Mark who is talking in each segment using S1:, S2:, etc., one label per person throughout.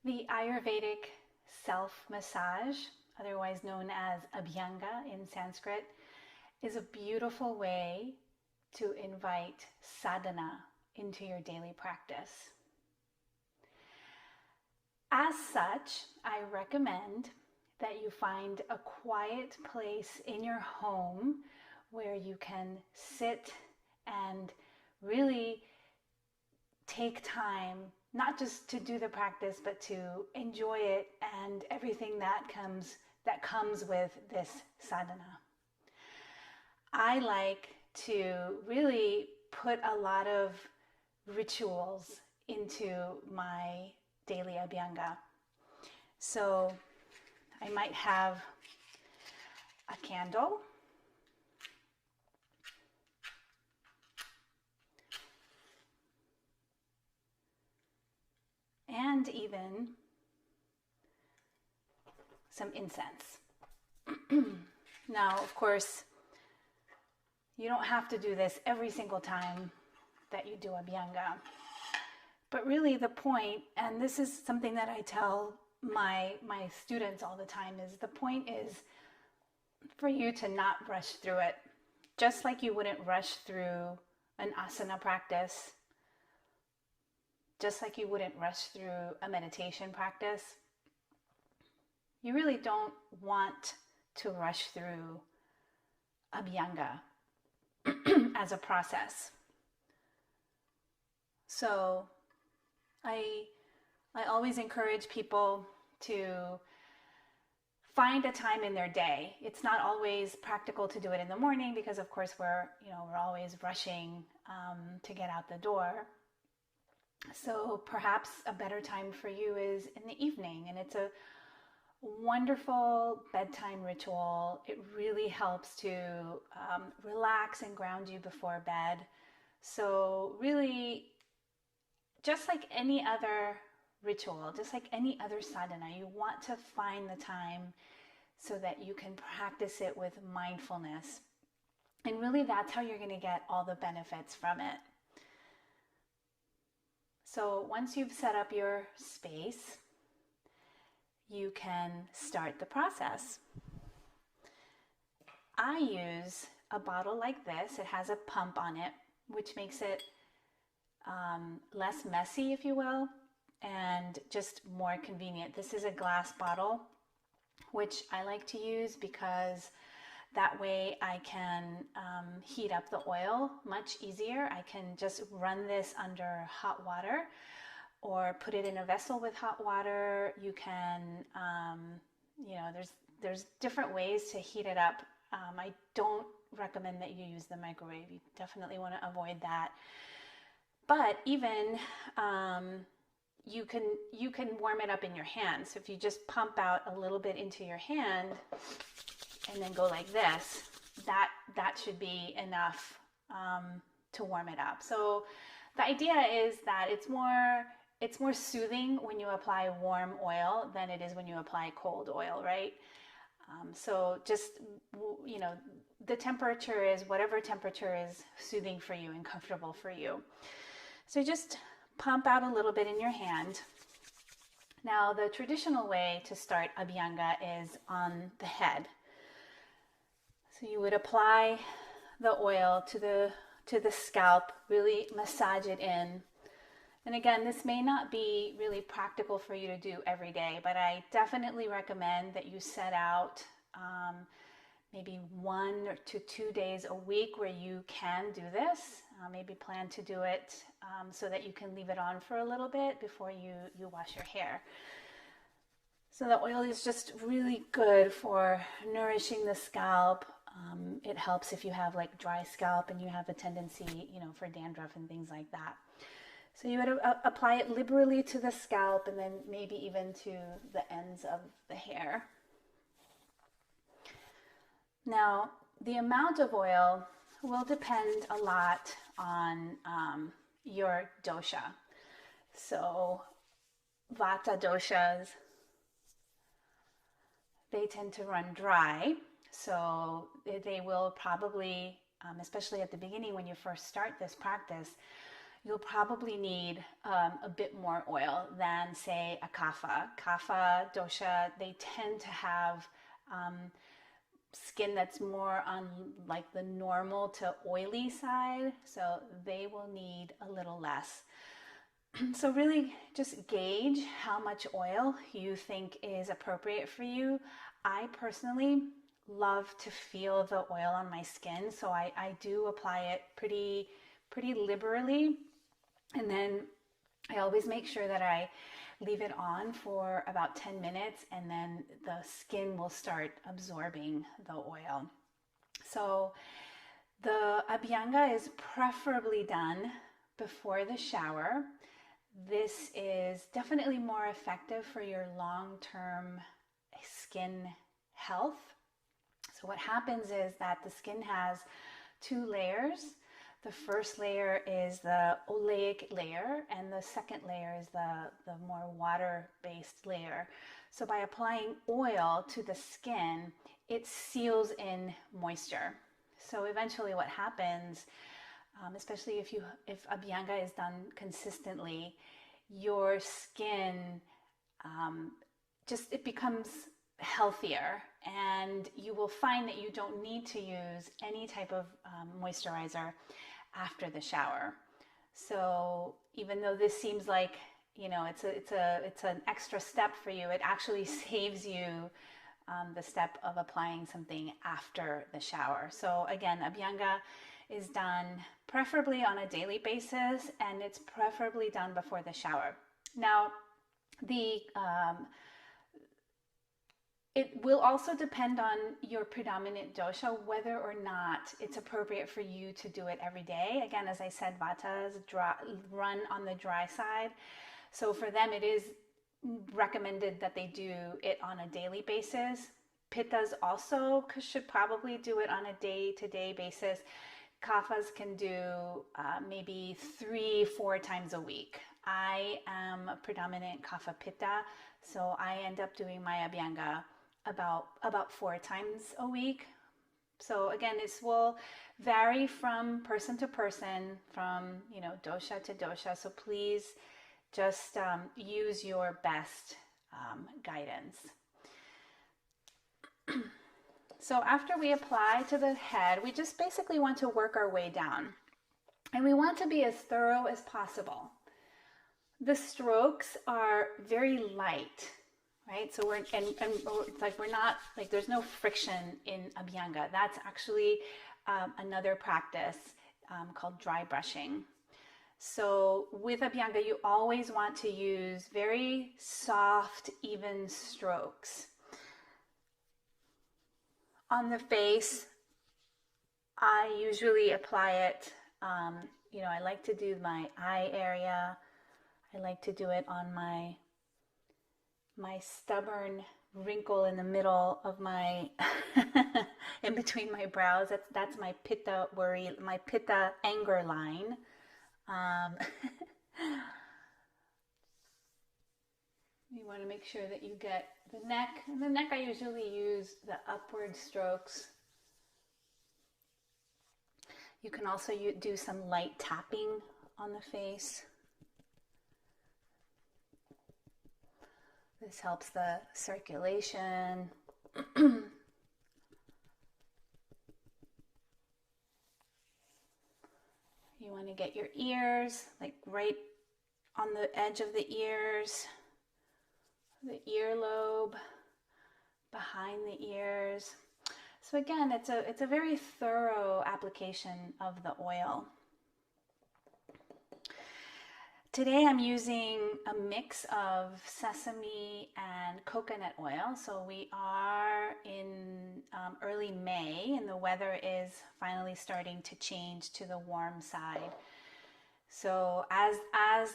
S1: The Ayurvedic self-massage, otherwise known as Abhyanga in Sanskrit, is a beautiful way to invite sadhana into your daily practice. As such, I recommend that you find a quiet place in your home where you can sit and really take time, not just to do the practice, but to enjoy it and everything that comes with this sadhana. I like to really put a lot of rituals into my daily Abhyanga. So I might have a candle, and even some incense. Now, of course, you don't have to do this every single time that you do Abhyanga. But really the point, and this is something that I tell my students all the time, is the point is for you to not rush through it. Just like you wouldn't rush through an asana practice, just like you wouldn't rush through a meditation practice, you really don't want to rush through Abhyanga as a process. So I always encourage people to find a time in their day. It's not always practical to do it in the morning because, of course, we're always rushing to get out the door. So perhaps a better time for you is in the evening, and it's a wonderful bedtime ritual. It really helps to relax and ground you before bed. So really, just like any other ritual, just like any other sadhana, you want to find the time so that you can practice it with mindfulness. And really, that's how you're going to get all the benefits from it. So once you've set up your space, you can start the process. I use a bottle like this. It has a pump on it, which makes it less messy, if you will, and just more convenient. This is a glass bottle, which I like to use because that way I can heat up the oil much easier. I can just run this under hot water or put it in a vessel with hot water. You can, there's different ways to heat it up. I don't recommend that you use the microwave. You definitely want to avoid that. But even you can warm it up in your hand. So if you just pump out a little bit into your hand and then go like this, that should be enough to warm it up. So the idea is that it's more soothing when you apply warm oil than it is when you apply cold oil, right? So just, the temperature is whatever temperature is soothing for you and comfortable for you. So just pump out a little bit in your hand. Now, the traditional way to start Abhyanga is on the head. So you would apply the oil to the scalp, really massage it in. And again, this may not be really practical for you to do every day, but I definitely recommend that you set out maybe 1 to 2 days a week where you can do this. Maybe plan to do it so that you can leave it on for a little bit before you wash your hair. So the oil is just really good for nourishing the scalp. It helps if you have like dry scalp and you have a tendency, for dandruff and things like that. So you would apply it liberally to the scalp and then maybe even to the ends of the hair. Now, the amount of oil will depend a lot on your dosha. So vata doshas, they tend to run dry. So they will probably, especially at the beginning when you first start this practice, you'll probably need a bit more oil than, say, a kapha. Kapha dosha, they tend to have skin that's more on like the normal to oily side, so they will need a little less. So really just gauge how much oil you think is appropriate for you. I personally love to feel the oil on my skin, so I do apply it pretty liberally, and then I always make sure that I leave it on for about 10 minutes, and then the skin will start absorbing the oil. So the Abhyanga is preferably done before the shower. This is definitely more effective for your long-term skin health. So what happens is that the skin has two layers. The first layer is the oleic layer, and the second layer is the more water-based layer. So by applying oil to the skin, it seals in moisture. So eventually what happens, especially if Abhyanga is done consistently, your skin it becomes healthier, and you will find that you don't need to use any type of moisturizer after the shower. So even though this seems like, it's an extra step for you, it actually saves you the step of applying something after the shower. So again, Abhyanga is done preferably on a daily basis, and it's preferably done before the shower. Now, it will also depend on your predominant dosha whether or not it's appropriate for you to do it every day. Again, as I said, Vata is run on the dry side. So for them, it is recommended that they do it on a daily basis. Pittas also should probably do it on a day-to-day basis. Kaphas can do maybe 3-4 times a week. I am a predominant kapha pitta, so I end up doing my Abhyanga about 4 times a week. So again, this will vary from person to person, from dosha to dosha. So please just use your best guidance. So after we apply to the head, we just basically want to work our way down, and we want to be as thorough as possible. The strokes are very light, right? So there's no friction in Abhyanga. That's actually another practice called dry brushing. So with Abhyanga, you always want to use very soft, even strokes. On the face, I usually apply it, I like to do my eye area. I like to do it on my stubborn wrinkle in the middle of my, in between my brows. That's my pitta worry, my pitta anger line. You want to make sure that you get the neck. And the neck, I usually use the upward strokes. You can also do some light tapping on the face. This helps the circulation. You want to get your ears, like right on the edge of the ears, the earlobe, behind the ears. So again, it's a very thorough application of the oil. Today I'm using a mix of sesame and coconut oil. So we are in early May, and the weather is finally starting to change to the warm side. So as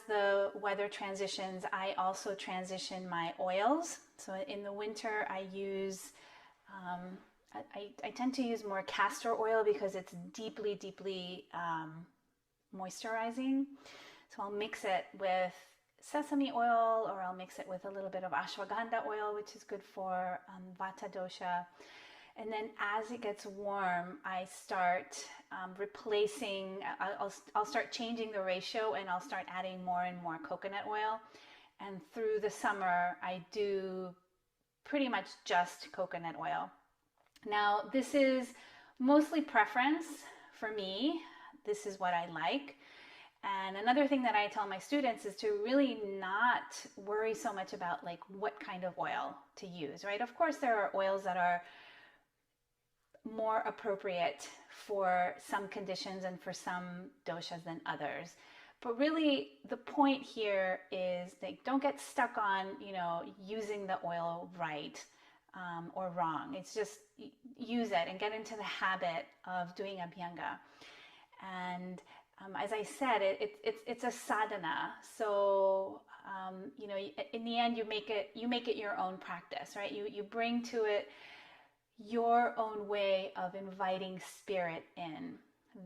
S1: the weather transitions, I also transition my oils. So in the winter, I use, I tend to use more castor oil because it's deeply moisturizing. So I'll mix it with sesame oil, or I'll mix it with a little bit of ashwagandha oil, which is good for Vata dosha. And then as it gets warm, I start replacing, I'll start changing the ratio, and I'll start adding more and more coconut oil. And through the summer, I do pretty much just coconut oil. Now, this is mostly preference for me. This is what I like. And another thing that I tell my students is to really not worry so much about like what kind of oil to use, right? Of course, there are oils that are more appropriate for some conditions and for some doshas than others. But really the point here is that don't get stuck on, using the oil right or wrong. It's just use it and get into the habit of doing Abhyanga. And as I said, it's a sadhana. So in the end, you make it your own practice, right? You bring to it your own way of inviting spirit in.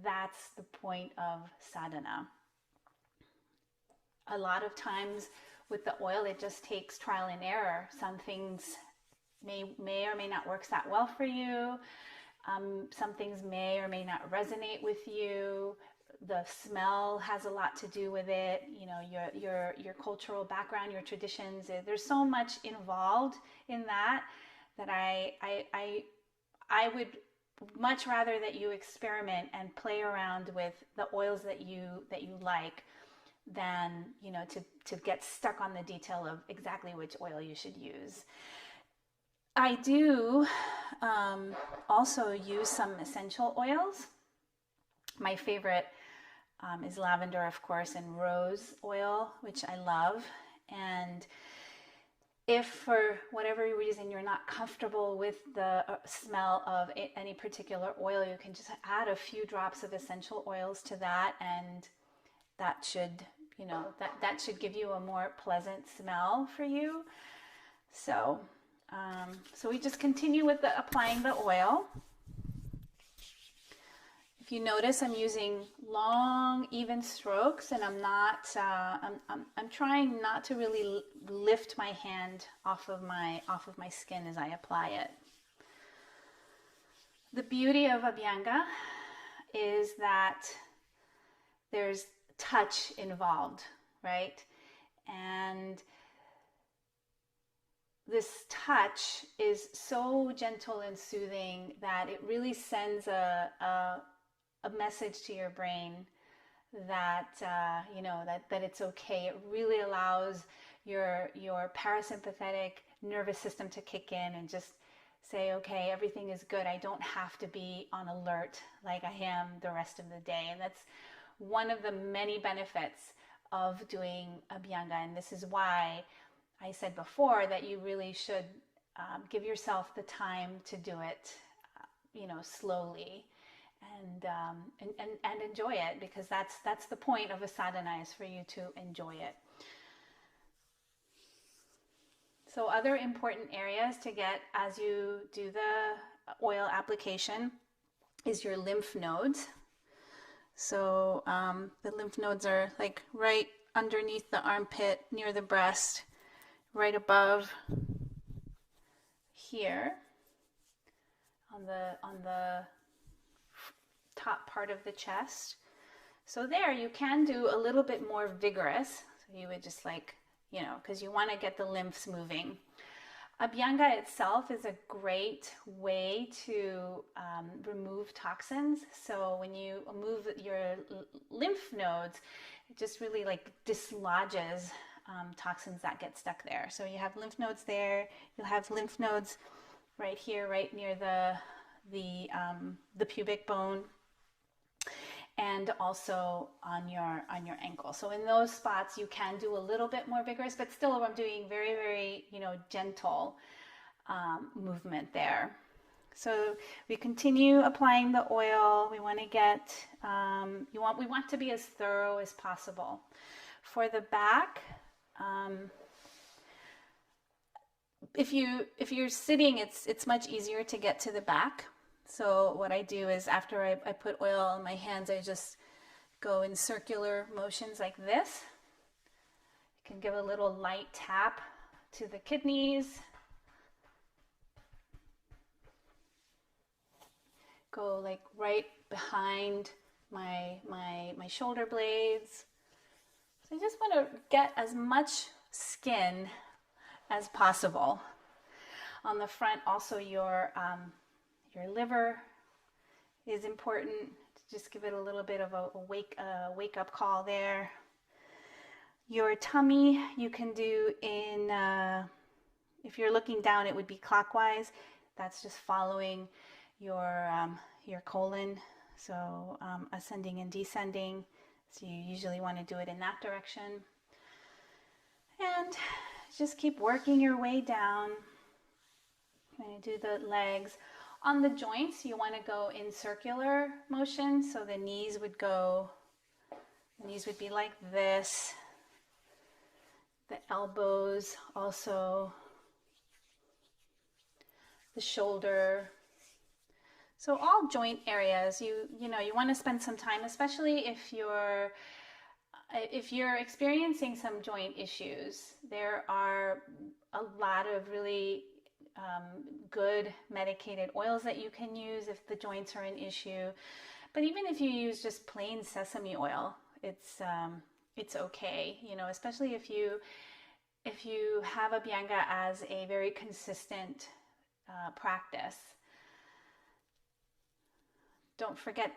S1: That's the point of sadhana. A lot of times with the oil, it just takes trial and error. Some things may or may not work that well for you. Some things may or may not resonate with you. The smell has a lot to do with it. Your cultural background, your traditions. There's so much involved in that I would much rather that you experiment and play around with the oils that you like than to get stuck on the detail of exactly which oil you should use. I do also use some essential oils. My favorite is lavender, of course, and rose oil, which I love. And if for whatever reason you're not comfortable with the smell of any particular oil, you can just add a few drops of essential oils to that, and that should, that should give you a more pleasant smell for you. So we just continue with applying the oil. If you notice, I'm using long, even strokes, and I'm not. I'm trying not to really lift my hand off of my skin as I apply it. The beauty of Abhyanga is that there's touch involved, right? And this touch is so gentle and soothing that it really sends a message to your brain that that it's okay. It really allows your parasympathetic nervous system to kick in and just say, okay, everything is good. I don't have to be on alert like I am the rest of the day. And that's one of the many benefits of doing Abhyanga. And this is why I said before that you really should give yourself the time to do it, slowly. And enjoy it, because that's the point of a sadhana, is for you to enjoy it. So other important areas to get as you do the oil application is your lymph nodes. So the lymph nodes are like right underneath the armpit, near the breast, right above here on the top part of the chest. So there you can do a little bit more vigorous. So you would just because you want to get the lymphs moving. Abhyanga itself is a great way to remove toxins. So when you move your lymph nodes, it just really dislodges toxins that get stuck there. So you have lymph nodes there. You'll have lymph nodes right here, right near the pubic bone, and also on your ankle. So in those spots you can do a little bit more vigorous, but still I'm doing very, very gentle movement there. So we continue applying the oil. We want to get we want to be as thorough as possible. For the back, if you're sitting, it's much easier to get to the back. So what I do is after I put oil on my hands, I just go in circular motions like this. You can give a little light tap to the kidneys. go like right behind my shoulder blades. So I just want to get as much skin as possible. On the front, also your liver is important. Just give it a little bit of a wake up call there. Your tummy, you can do in, if you're looking down, it would be clockwise. That's just following your colon. So ascending and descending. So you usually want to do it in that direction. And just keep working your way down. I'm going to do the legs. On the joints, you want to go in circular motion. So the knees would be like this. The elbows also. The shoulder. So all joint areas, you want to spend some time, especially if you're experiencing some joint issues. There are a lot of really good medicated oils that you can use if the joints are an issue. But even if you use just plain sesame oil, it's okay, especially if you have Abhyanga as a very consistent practice. Don't forget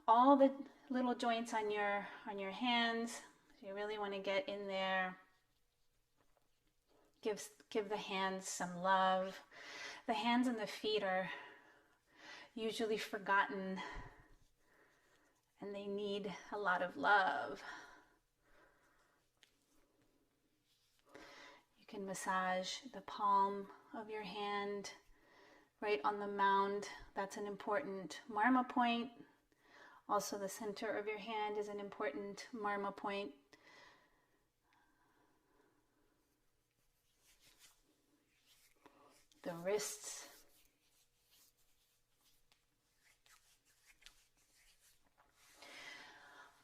S1: all the little joints on your hands. You really want to get in there. Give the hands some love. The hands and the feet are usually forgotten, and they need a lot of love. You can massage the palm of your hand right on the mound. That's an important marma point. Also, the center of your hand is an important marma point. The wrists.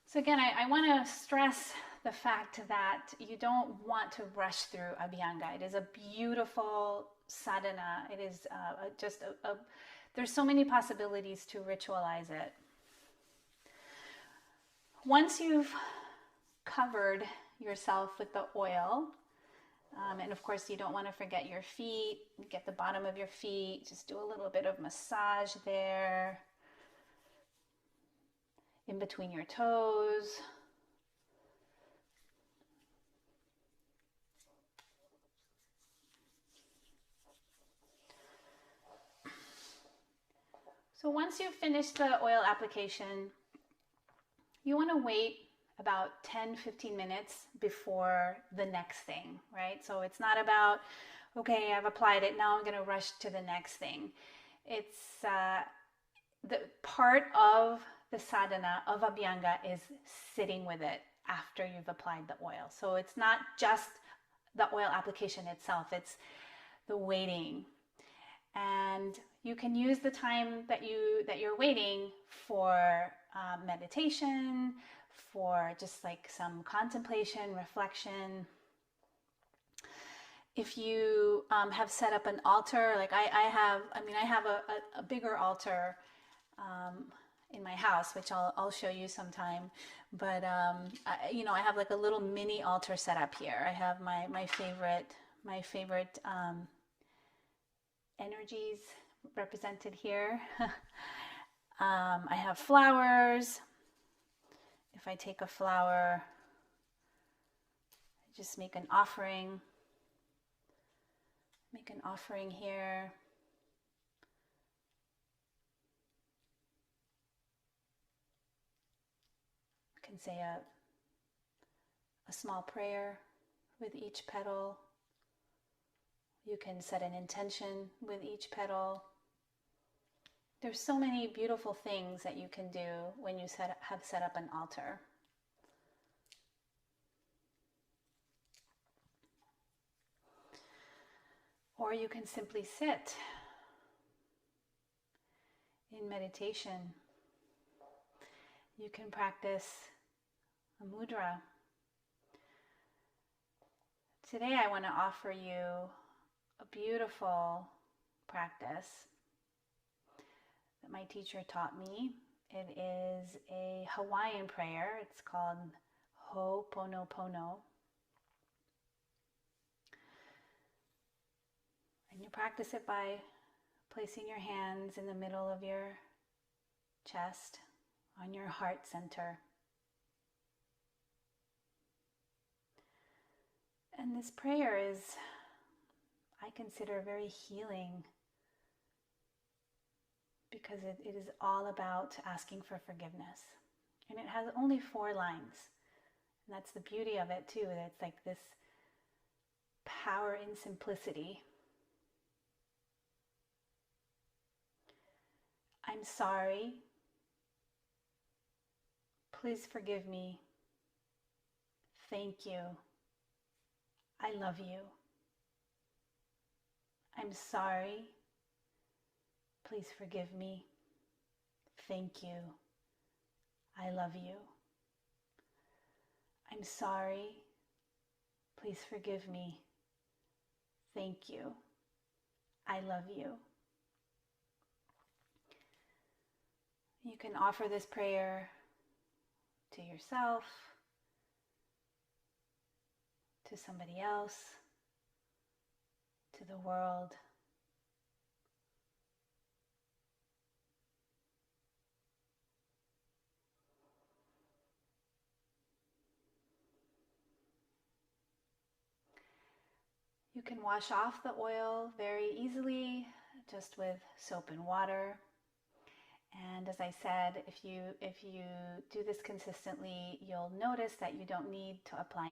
S1: So again, I want to stress the fact that you don't want to rush through Abhyanga. It is a beautiful sadhana. It is there's so many possibilities to ritualize it. Once you've covered yourself with the oil, and of course you don't want to forget your feet, get the bottom of your feet, just do a little bit of massage there, in between your toes. So once you've finished the oil application, you want to wait about 10-15 minutes before the next thing, right? So it's not about, okay, I've applied it, now I'm going to rush to the next thing. It's the part of the sadhana of Abhyanga is sitting with it after you've applied the oil. So it's not just the oil application itself, it's the waiting. And you can use the time that you're waiting for meditation, for just like some contemplation, reflection. If you have set up an altar, like I have a bigger altar in my house, which I'll show you sometime. But I have like a little mini altar set up here. I have my favorite energies represented here. I have flowers. If I take a flower, just make an offering. Make an offering here. You can say a small prayer with each petal. You can set an intention with each petal. There's so many beautiful things that you can do when you have set up an altar. Or you can simply sit in meditation. You can practice a mudra. Today I want to offer you a beautiful practice that my teacher taught me. It is a Hawaiian prayer. It's called Ho'oponopono. And you practice it by placing your hands in the middle of your chest, on your heart center. And this prayer is, I consider, very healing, because it is all about asking for forgiveness. And it has only 4 lines. And that's the beauty of it too, that it's like this power in simplicity. I'm sorry. Please forgive me. Thank you. I love you. I'm sorry. Please forgive me. Thank you. I love you. I'm sorry. Please forgive me. Thank you. I love you. You can offer this prayer to yourself, to somebody else, to the world. You can wash off the oil very easily, just with soap and water. And as I said, if you do this consistently, you'll notice that you don't need to apply